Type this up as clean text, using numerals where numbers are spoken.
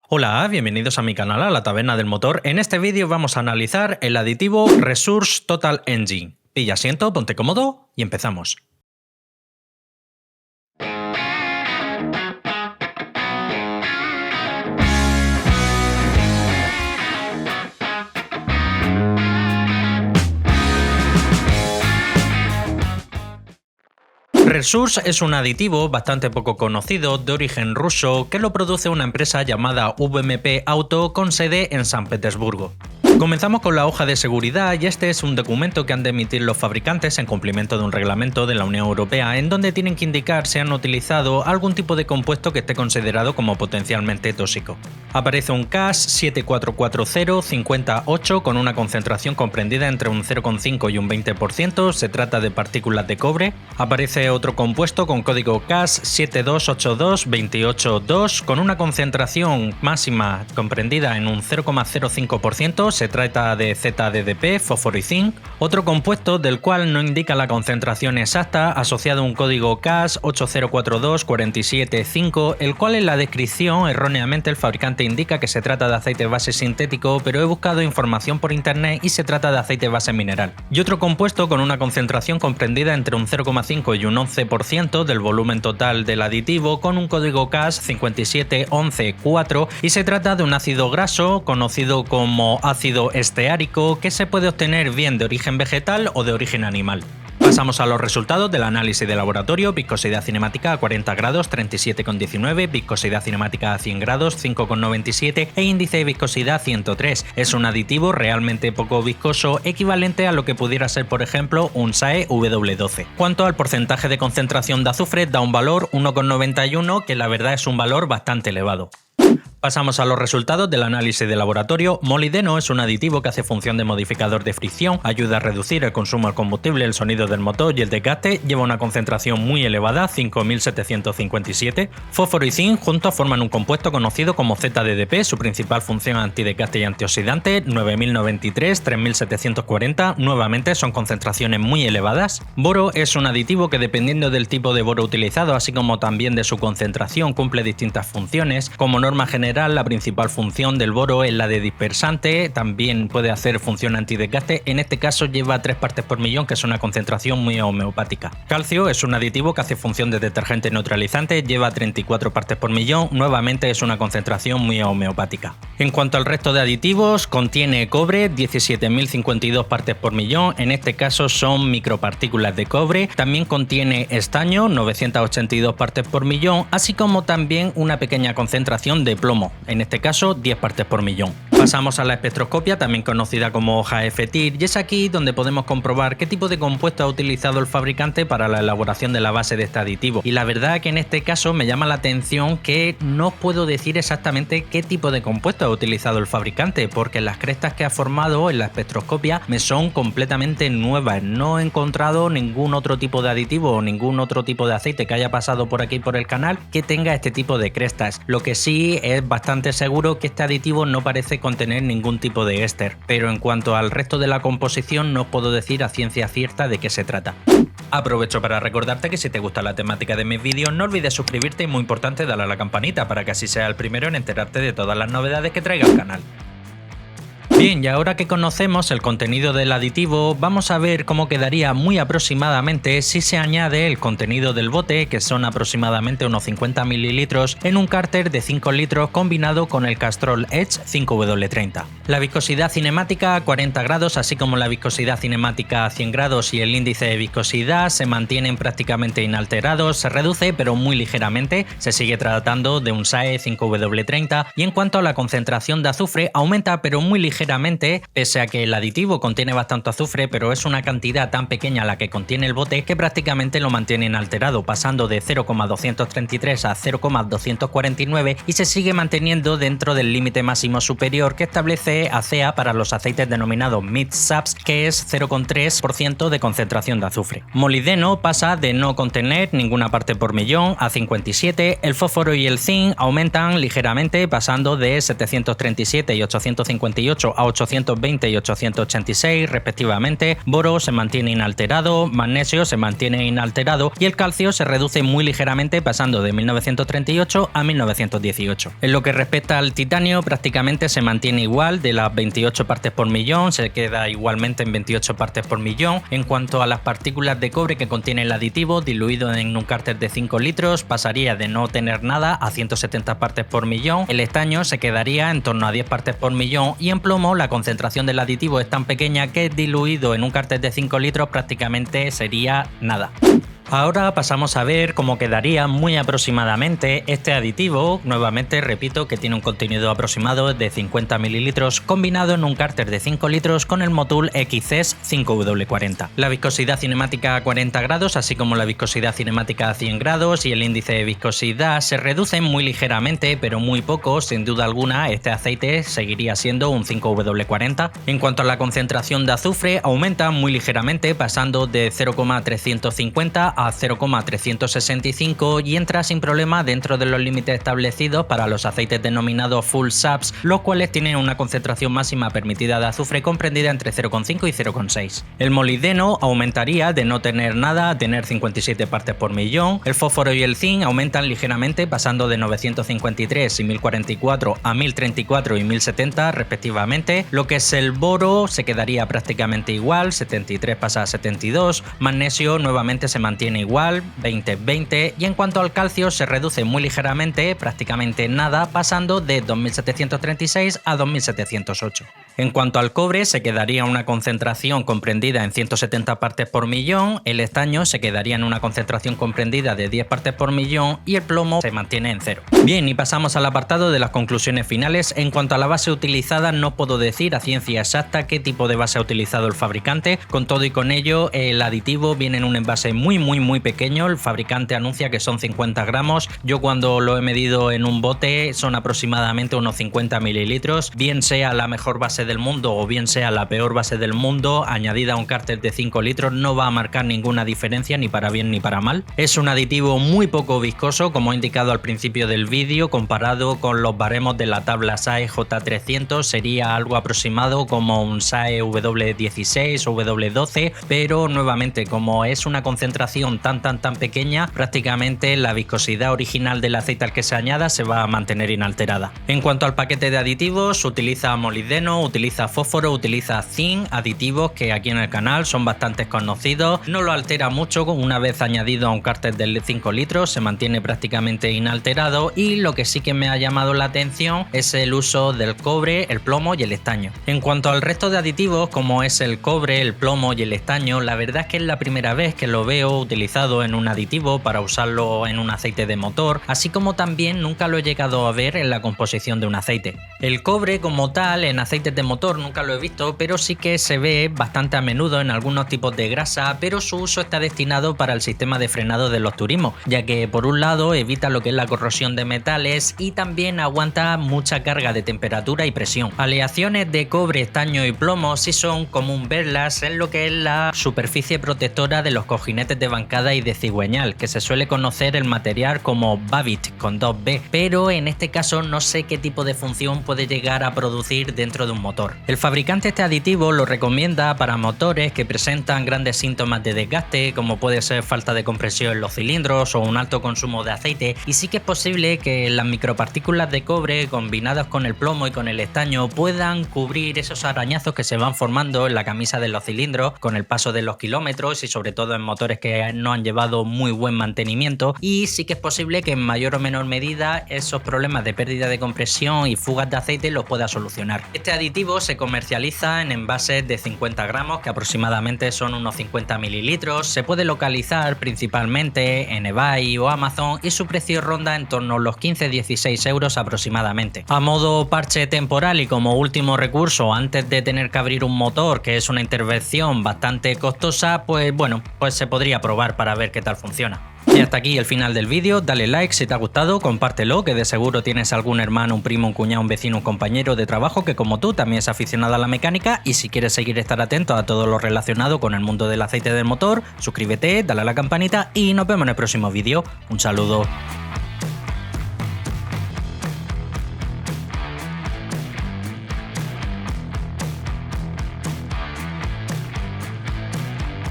Hola, bienvenidos a mi canal, a la Taberna del Motor. En este vídeo vamos a analizar el aditivo Resource Total Engine. Pilla asiento, ponte cómodo y empezamos. Resource es un aditivo bastante poco conocido de origen ruso que lo produce una empresa llamada VMP Auto con sede en San Petersburgo. Comenzamos con la hoja de seguridad y este es un documento que han de emitir los fabricantes en cumplimiento de un reglamento de la Unión Europea en donde tienen que indicar si han utilizado algún tipo de compuesto que esté considerado como potencialmente tóxico. Aparece un CAS 744058 con una concentración comprendida entre un 0,5 y un 20%, se trata de partículas de cobre. Aparece otro compuesto con código CAS 7282282 con una concentración máxima comprendida en un 0,05%, se trata de ZDDP, fósforo y zinc. Otro compuesto del cual no indica la concentración exacta, asociado a un código CAS 8042475, el cual en la descripción erróneamente el fabricante indica que se trata de aceite base sintético, pero he buscado información por internet y se trata de aceite base mineral. Y otro compuesto con una concentración comprendida entre un 0,5 y un 11% del volumen total del aditivo con un código CAS 57114 y se trata de un ácido graso conocido como ácido esteárico que se puede obtener bien de origen vegetal o de origen animal. Pasamos a los resultados del análisis de laboratorio: viscosidad cinemática a 40 grados 37,19, viscosidad cinemática a 100 grados 5,97 e índice de viscosidad 103. Es un aditivo realmente poco viscoso, equivalente a lo que pudiera ser por ejemplo un SAE W12. Cuanto al porcentaje de concentración de azufre, da un valor 1,91 que la verdad es un valor bastante elevado. Pasamos a los resultados del análisis de laboratorio. Molibdeno es un aditivo que hace función de modificador de fricción, ayuda a reducir el consumo de combustible, el sonido del motor y el desgaste, lleva una concentración muy elevada, 5757. Fósforo y zinc juntos forman un compuesto conocido como ZDDP, su principal función antidesgaste y antioxidante, 9093, 3740, nuevamente son concentraciones muy elevadas. Boro es un aditivo que dependiendo del tipo de boro utilizado, así como también de su concentración, cumple distintas funciones. Como norma general, la principal función del boro es la de dispersante, también puede hacer función antidesgaste, en este caso lleva 3 partes por millón, que es una concentración muy homeopática. Calcio es un aditivo que hace función de detergente neutralizante, lleva 34 partes por millón, nuevamente es una concentración muy homeopática. En cuanto al resto de aditivos, contiene cobre, 17.052 partes por millón, en este caso son micropartículas de cobre, también contiene estaño, 982 partes por millón, así como también una pequeña concentración de plomo, en este caso 10 partes por millón. Pasamos a la espectroscopia, también conocida como hoja FTIR, y es aquí donde podemos comprobar qué tipo de compuesto ha utilizado el fabricante para la elaboración de la base de este aditivo. Y la verdad que en este caso me llama la atención que no puedo decir exactamente qué tipo de compuesto ha utilizado el fabricante, porque las crestas que ha formado en la espectroscopia me son completamente nuevas. No he encontrado ningún otro tipo de aditivo o ningún otro tipo de aceite que haya pasado por aquí por el canal que tenga este tipo de crestas. Lo que sí es bastante seguro que este aditivo no parece contener ningún tipo de éster, pero en cuanto al resto de la composición no os puedo decir a ciencia cierta de qué se trata. Aprovecho para recordarte que si te gusta la temática de mis vídeos no olvides suscribirte y muy importante darle a la campanita para que así seas el primero en enterarte de todas las novedades que traiga el canal. Bien, y ahora que conocemos el contenido del aditivo, vamos a ver cómo quedaría muy aproximadamente si se añade el contenido del bote, que son aproximadamente unos 50 mililitros, en un cárter de 5 litros combinado con el Castrol Edge 5W30. La viscosidad cinemática a 40 grados, así como la viscosidad cinemática a 100 grados y el índice de viscosidad se mantienen prácticamente inalterados, se reduce pero muy ligeramente, se sigue tratando de un SAE 5W30 y en cuanto a la concentración de azufre aumenta pero muy ligeramente, pese a que el aditivo contiene bastante azufre, pero es una cantidad tan pequeña la que contiene el bote que prácticamente lo mantiene inalterado, pasando de 0,233 a 0,249 y se sigue manteniendo dentro del límite máximo superior que establece ACEA para los aceites denominados mid-subs, que es 0,3% de concentración de azufre. Molibdeno pasa de no contener ninguna parte por millón a 57, el fósforo y el zinc aumentan ligeramente pasando de 737 y 858 a 820 y 886 respectivamente, boro se mantiene inalterado, magnesio se mantiene inalterado y el calcio se reduce muy ligeramente pasando de 1938 a 1918. En lo que respecta al titanio prácticamente se mantiene igual, de las 28 partes por millón se queda igualmente en 28 partes por millón. En cuanto a las partículas de cobre que contiene el aditivo diluido en un cárter de 5 litros pasaría de no tener nada a 170 partes por millón, el estaño se quedaría en torno a 10 partes por millón y en plomo la concentración del aditivo es tan pequeña que diluido en un cárter de 5 litros prácticamente sería nada. Ahora pasamos a ver cómo quedaría muy aproximadamente este aditivo. Nuevamente repito que tiene un contenido aproximado de 50 mililitros combinado en un cárter de 5 litros con el Motul XCES 5W40. La viscosidad cinemática a 40 grados así como la viscosidad cinemática a 100 grados y el índice de viscosidad se reducen muy ligeramente pero muy poco. Sin duda alguna este aceite seguiría siendo un 5W40. En cuanto a la concentración de azufre aumenta muy ligeramente pasando de 0,350 a 0,365 y entra sin problema dentro de los límites establecidos para los aceites denominados full saps, los cuales tienen una concentración máxima permitida de azufre comprendida entre 0,5 y 0,6. El molibdeno aumentaría de no tener nada a tener 57 partes por millón. El fósforo y el zinc aumentan ligeramente pasando de 953 y 1044 a 1034 y 1070 respectivamente. Lo que es el boro se quedaría prácticamente igual, 73 pasa a 72. Magnesio nuevamente se mantiene igual, 20-20 y en cuanto al calcio se reduce muy ligeramente, prácticamente nada, pasando de 2736 a 2708. En cuanto al cobre se quedaría una concentración comprendida en 170 partes por millón, el estaño se quedaría en una concentración comprendida de 10 partes por millón y el plomo se mantiene en 0. Bien, y pasamos al apartado de las conclusiones finales. En cuanto a la base utilizada no puedo decir a ciencia exacta qué tipo de base ha utilizado el fabricante, con todo y con ello el aditivo viene en un envase muy pequeño, el fabricante anuncia que son 50 gramos, yo cuando lo he medido en un bote son aproximadamente unos 50 mililitros, bien sea la mejor base del mundo o bien sea la peor base del mundo, añadida a un cárter de 5 litros no va a marcar ninguna diferencia ni para bien ni para mal. Es un aditivo muy poco viscoso, como he indicado al principio del vídeo, comparado con los baremos de la tabla SAE J300 sería algo aproximado como un SAE W16 o W12, pero nuevamente como es una concentración tan pequeña, prácticamente la viscosidad original del aceite al que se añada se va a mantener inalterada. En cuanto al paquete de aditivos, utiliza molibdeno, utiliza fósforo, utiliza zinc, aditivos que aquí en el canal son bastante conocidos, no lo altera mucho una vez añadido a un cárter de 5 litros, se mantiene prácticamente inalterado y lo que sí que me ha llamado la atención es el uso del cobre, el plomo y el estaño. En cuanto al resto de aditivos como es el cobre, el plomo y el estaño, la verdad es que es la primera vez que lo veo utilizado en un aditivo para usarlo en un aceite de motor, así como también nunca lo he llegado a ver en la composición de un aceite. El cobre como tal en aceites de motor nunca lo he visto, pero sí que se ve bastante a menudo en algunos tipos de grasa, pero su uso está destinado para el sistema de frenado de los turismos, ya que por un lado evita lo que es la corrosión de metales y también aguanta mucha carga de temperatura y presión. Aleaciones de cobre, estaño y plomo sí son común verlas en lo que es la superficie protectora de los cojinetes de bancada y de cigüeñal, que se suele conocer el material como Babbitt con 2B, pero en este caso no sé qué tipo de función puede llegar a producir dentro de un motor. El fabricante este aditivo lo recomienda para motores que presentan grandes síntomas de desgaste, como puede ser falta de compresión en los cilindros o un alto consumo de aceite, y sí que es posible que las micropartículas de cobre combinadas con el plomo y con el estaño puedan cubrir esos arañazos que se van formando en la camisa de los cilindros con el paso de los kilómetros y sobre todo en motores que no han llevado muy buen mantenimiento, y sí que es posible que en mayor o menor medida esos problemas de pérdida de compresión y fugas de aceite los pueda solucionar. Este aditivo se comercializa en envases de 50 gramos que aproximadamente son unos 50 mililitros, se puede localizar principalmente en eBay o Amazon y su precio ronda en torno a los 15-16 euros aproximadamente. A modo parche temporal y como último recurso antes de tener que abrir un motor, que es una intervención bastante costosa, pues bueno, pues se podría probar para ver qué tal funciona. Y hasta aquí el final del vídeo, dale like si te ha gustado, compártelo, que de seguro tienes algún hermano, un primo, un cuñado, un vecino, un compañero de trabajo que como tú también es aficionado a la mecánica, y si quieres seguir estar atento a todo lo relacionado con el mundo del aceite del motor, suscríbete, dale a la campanita y nos vemos en el próximo vídeo. Un saludo.